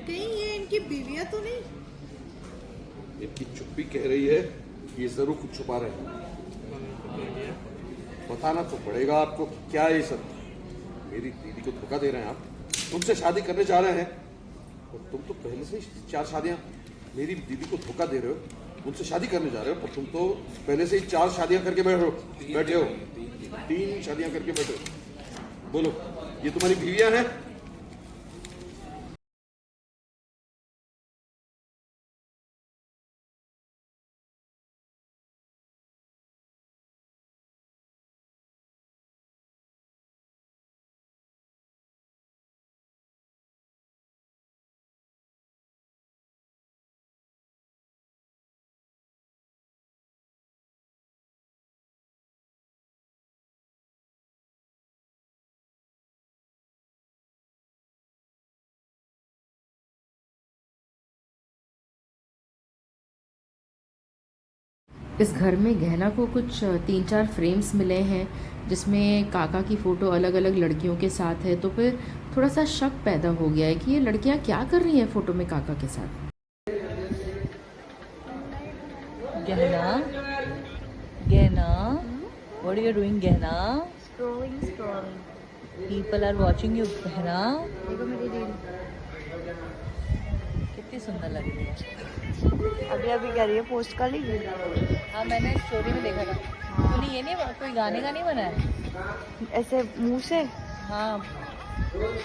कहीं ये इनकी बीवियां तो नहीं? इनकी चुप्पी कह रही है कि ये जरूर कुछ छुपा रहे हैं। बताना तो पड़ेगा आपको, क्या है ये सब? मेरी दीदी को धोखा दे रहे हैं आप, तुमसे शादी करने जा रहे हैं और तुम तो पहले से ही 4 शादियां, मेरी दीदी को धोखा दे रहे हो, उनसे शादी करने जा रहे हो, और तुम तो पहले से ही 4 शादियां करके बैठे हो, 3 शादियां करके बैठे हो। बोलो, ये तुम्हारी बीवियां हैं? इस घर में गहना को कुछ 3-4 फ्रेम्स मिले हैं जिसमें काका की फ़ोटो अलग अलग लड़कियों के साथ है, तो फिर थोड़ा सा शक पैदा हो गया है कि ये लड़कियां क्या कर रही हैं फ़ोटो में काका के साथ। गहना, गहना, what are you doing, गहना? Scrolling. People are watching you, गहना। देखो मेरी रील। कितनी सुंदर लग रही है। अभी अभी कर रही है, पोस्ट कर ली। हाँ, मैंने स्टोरी में देखा था। तूने ये नहीं, कोई गाने का नहीं बनाया? ऐसे मुंह से? हाँ।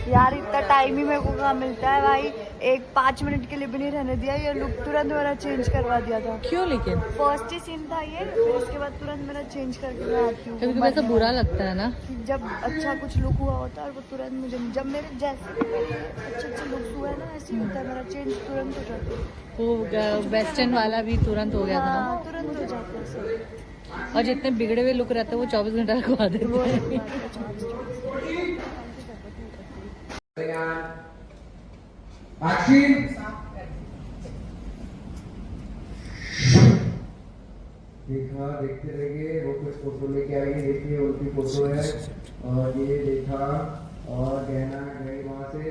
यार इतना टाइम ही मेरे को कहाँ मिलता है भाई, एक 5 मिनट के लिए भी नहीं रहने दिया, ये लुक तुरंत मेरा चेंज करवा दिया था। क्यों लेकिन? फर्स्ट ही सीन था ये, फिर उसके बाद तुरंत मेरा चेंज करके मैं आती हूँ। कभी कभी ऐसा बुरा लगता है ना, जब अच्छा कुछ लुक हुआ होता है और वो तुरंत मुझे, जब मेरे जैसे अच्छे अच्छे लुक्स हुए ना, ऐसे ही होता है, मेरा चेंज तुरंत हो जाता है। वो वेस्टर्न वाला भी तुरंत हो गया था ना। हाँ, तुरंत हो जाता है सब। और जितने बिगड़े हुए लुक रहते हैं वो 24 घंटा रखवा देते हैं। देखा, देखते रहिए, वो कुछ फोटो लेके आएंगे, देखिए उनकी फोटो है, और ये देखा, और गहना गई वहां से।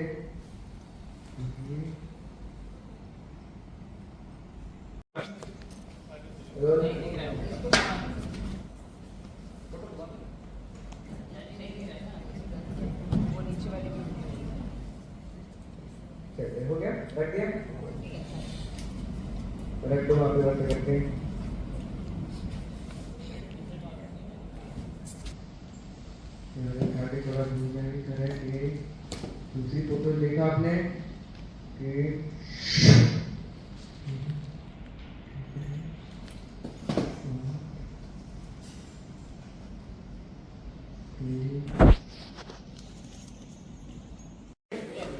हो गया, रख दिया, रख दो, आप रख सकते हैं। थोड़ा दूसरी फोटो देखा आपने कि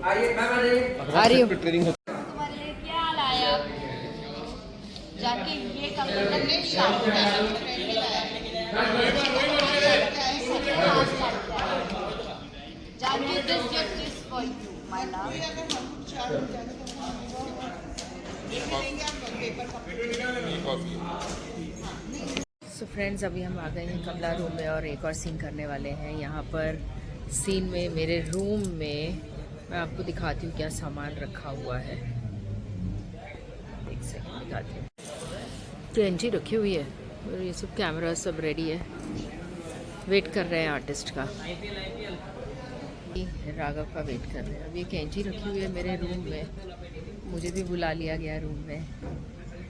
आइए, मैम आ जाइए। ट्रेनिंग तुम्हारे लिए क्या लाया? जाके ये कंप्यूटर स्टार्ट जाके this gift is for you my love. So friends, अभी हम आ गए हैं कमला रूम में और एक और सीन करने वाले हैं। यहाँ पर सीन में मेरे रूम में मैं आपको दिखाती हूँ क्या सामान रखा हुआ है। एक सेकंड दिखाती हूँ। कैंची रखी हुई है और ये सब कैमरा सब रेडी है, वेट कर रहे हैं आर्टिस्ट का। राघव का वेट कर रहे हैं। अब ये कैंची रखी हुई है मेरे रूम में, मुझे भी बुला लिया गया रूम में।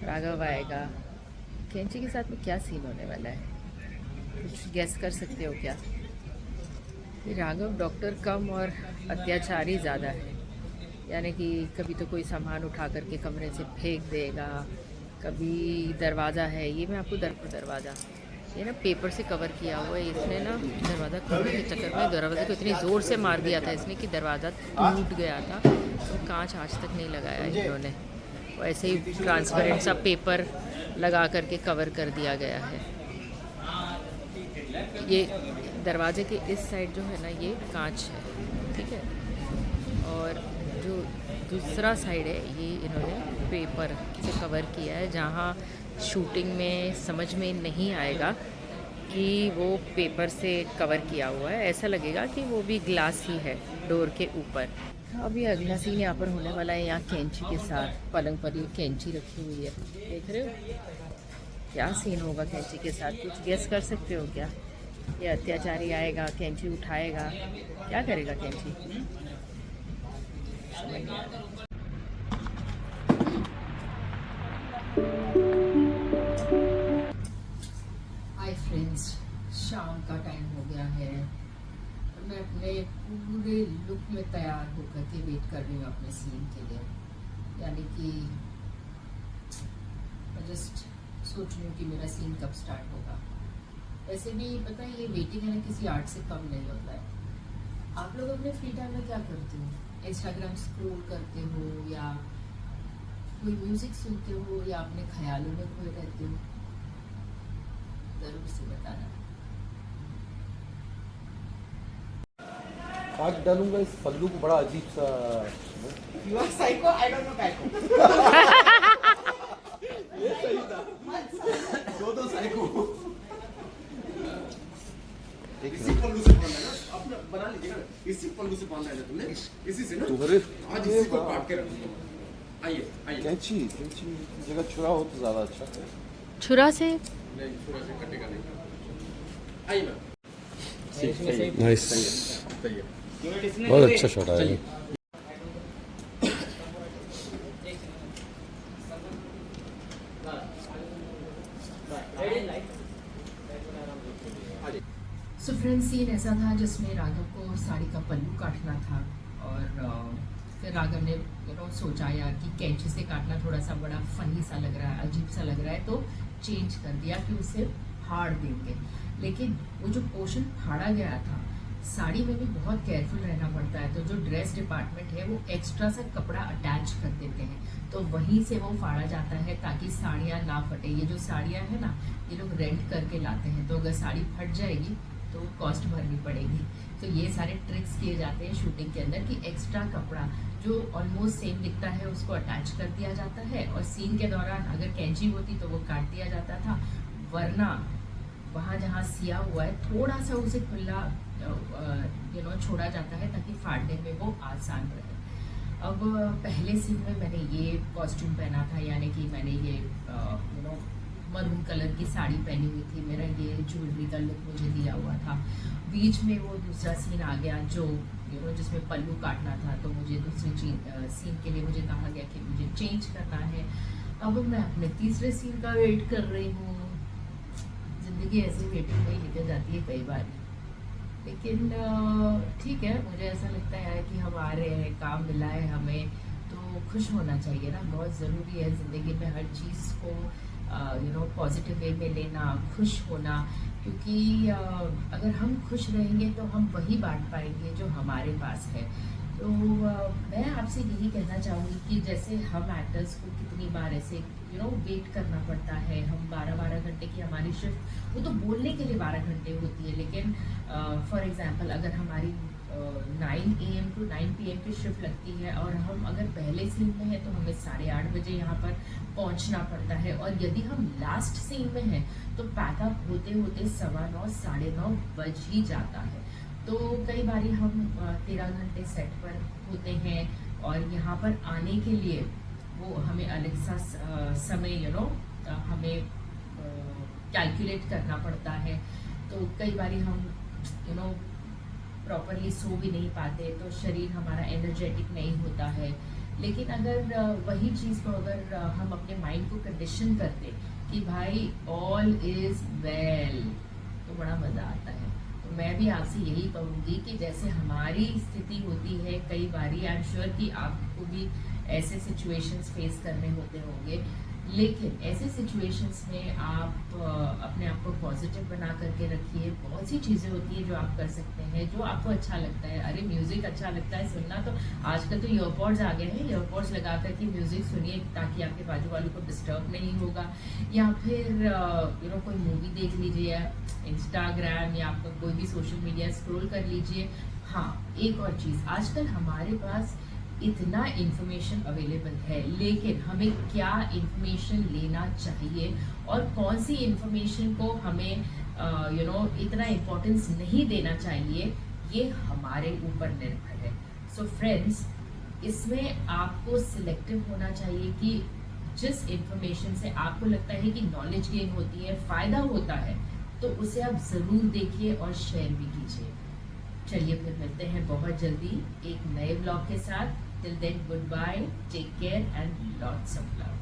राघव आएगा। कैंची के साथ में क्या सीन होने वाला है, कुछ गेस कर सकते हो क्या? ये राघव डॉक्टर कम और अत्याचारी ज़्यादा है, यानी कि कभी तो कोई सामान उठा करके कमरे से फेंक देगा, कभी दरवाज़ा है, ये मैं आपको दरवाज़ा ये ना पेपर से कवर किया हुआ है। इसने ना दरवाज़ा खोलने के चक्कर में दरवाजे को इतनी ज़ोर से मार दिया था इसने कि दरवाज़ा टूट गया था, तो कांच आज तक नहीं लगाया इन्होंने। वैसे ही ट्रांसपेरेंट सा पेपर लगा करके कवर कर दिया गया है। ये दरवाजे के इस साइड जो है ना, ये कांच है, ठीक है, और जो दूसरा साइड है ये इन्होंने पेपर से कवर किया है, जहाँ शूटिंग में समझ में नहीं आएगा कि वो पेपर से कवर किया हुआ है, ऐसा लगेगा कि वो भी ग्लास ही है डोर के ऊपर। अभी अगला सीन यहाँ पर होने वाला है। यहाँ कैंची के साथ पलंग पर ये कैंची रखी हुई है, देख रहे हो? क्या सीन होगा कैंची के साथ, कुछ गेस कर सकते हो क्या? ये अत्याचारी आएगा, कैंची उठाएगा, क्या करेगा कैंची? समझ नहीं आ रहा। हाय फ्रेंड्स, शाम का टाइम हो गया है और मैं अपने पूरे लुक में तैयार होकर के वेट कर रही हूँ अपने सीन के लिए। यानी कि मैं जस्ट सोच रही हूँ कि मेरा सीन कब स्टार्ट होगा। वैसे भी पता है ये वेटिंग है ना किसी आर्ट से कम नहीं होता है। आप लोग अपने फ्री टाइम में क्या करते हो? इंस्टाग्राम स्क्रॉल करते हो या कोई म्यूजिक सुनते हो या अपने ख्यालों में खोए रहते हो? जरूर से बताना। आज डालूंगा इस पल्लू को, बड़ा अजीब सा। You are psycho, I don't know psycho. ये सही था। दो साइको। इसी पल्लू से बांधना है ना, अपना बना लीजिएगा। इसी पल्लू से बांधना है ना तुमने, इसी से ना। तुम्हारे आज इसी को काट के रखूंगा। आइए आइए। कैंची जगह छुरा हो तो ज्यादा अच्छा है। छुरा से नहीं, थोड़ा सा कटेगा नहीं। आइए मैम। नाइस, सही है। बहुत अच्छा शॉट आया। सो फ्रेंड्स, सीन ऐसा था जिसमें राघव को साड़ी का पल्लू काटना था और फिर राघव ने सोचा यार कि कैंची से काटना थोड़ा सा बड़ा फनी सा लग रहा है, अजीब सा लग रहा है, तो चेंज कर दिया कि उसे फाड़ देंगे। लेकिन वो जो पोर्शन फाड़ा गया था, साड़ी में भी बहुत केयरफुल रहना पड़ता है, तो जो ड्रेस डिपार्टमेंट है वो एक्स्ट्रा सा कपड़ा अटैच कर देते हैं, तो वहीं से वो फाड़ा जाता है ताकि साड़ियाँ ना फटे। ये जो साड़ियाँ हैं ना, ये लोग रेंट करके लाते हैं, तो अगर साड़ी फट जाएगी तो कॉस्ट भरनी पड़ेगी। तो ये सारे ट्रिक्स किए जाते हैं शूटिंग के अंदर कि एक्स्ट्रा कपड़ा जो ऑलमोस्ट सेम दिखता है उसको अटैच कर दिया जाता है, और सीन के दौरान अगर कैंची होती तो वो काट दिया जाता था, वरना वहाँ जहाँ सिया हुआ है थोड़ा सा उसे खुला छोड़ा जाता है ताकि फाड़ने में वो आसान रहे। अब पहले सीन में मैंने ये कॉस्ट्यूम पहना था, यानी कि मैंने ये मरून कलर की साड़ी पहनी हुई थी, मेरा ये ज्वेलरी का लुक मुझे दिया हुआ था। बीच में वो दूसरा सीन आ गया जो जिसमें पल्लू काटना था, तो मुझे दूसरे सीन के लिए मुझे कहा गया कि मुझे चेंज करना है। अब मैं अपने तीसरे सीन का वेट कर रही हूँ। ज़िंदगी ऐसे वेटिंग में ही निकल जाती है कई बार, लेकिन ठीक है, मुझे ऐसा लगता है कि हम आ रहे हैं, काम मिला है हमें, तो खुश होना चाहिए ना। बहुत ज़रूरी है ज़िंदगी में हर चीज़ को पॉजिटिव वे में लेना, खुश होना, क्योंकि अगर हम खुश रहेंगे तो हम वही बांट पाएंगे जो हमारे पास है। तो मैं आपसे यही कहना चाहूँगी कि जैसे हम एक्टर्स को कितनी बार ऐसे वेट करना पड़ता है, हम 12-12 घंटे की हमारी शिफ्ट, वो तो बोलने के लिए 12 घंटे होती है, लेकिन फॉर एग्जांपल अगर हमारी 9 AM to 9 PM की शिफ्ट लगती है और हम अगर पहले सीन में हैं तो हमें 8:30 बजे यहाँ पर पहुँचना पड़ता है, और यदि हम लास्ट सीन में हैं तो पैकअप होते होते 9:15 9:30 बज ही जाता है। तो कई बारी हम 13 घंटे सेट पर होते हैं और यहाँ पर आने के लिए वो हमें अलग सा समय हमें कैलकुलेट करना पड़ता है। तो कई बारी हम प्रॉपरली सो भी नहीं पाते, तो शरीर हमारा एनर्जेटिक नहीं होता है। लेकिन अगर वही चीज़ को अगर हम अपने माइंड को कंडीशन करते कि भाई ऑल इज़ वेल, तो बड़ा मज़ा आता है। तो मैं भी आपसे यही कहूँगी कि जैसे हमारी स्थिति होती है कई बारी, आई एम श्योर कि आपको भी ऐसे सिचुएशंस फेस करने होते होंगे, लेकिन ऐसे सिचुएशंस में आप अपने आप को पॉजिटिव बना करके रखिए। बहुत सी चीज़ें होती हैं जो आप कर सकते हैं, जो आपको अच्छा लगता है। अरे म्यूज़िक अच्छा लगता है सुनना, तो आजकल तो ईयरपॉड्स आ गए हैं, ईयरपॉड्स लगा करके म्यूज़िक सुनिए ताकि आपके बाजू वालों को डिस्टर्ब नहीं होगा। या फिर कोई मूवी देख लीजिए, इंस्टाग्राम या आपका कोई भी सोशल मीडिया स्क्रॉल कर लीजिए। हाँ, एक और चीज़, आजकल हमारे पास इतना इन्फॉर्मेशन अवेलेबल है, लेकिन हमें क्या इन्फॉर्मेशन लेना चाहिए और कौन सी इन्फॉर्मेशन को हमें इतना इम्पोर्टेंस नहीं देना चाहिए, ये हमारे ऊपर निर्भर है। सो फ्रेंड्स, इसमें आपको सिलेक्टिव होना चाहिए कि जिस इंफॉर्मेशन से आपको लगता है कि नॉलेज गेन होती है, फायदा होता है, तो उसे आप जरूर देखिए और शेयर भी कीजिए। चलिए फिर मिलते हैं बहुत जल्दी एक नए ब्लॉग के साथ। Till then goodbye, take care and lots of love.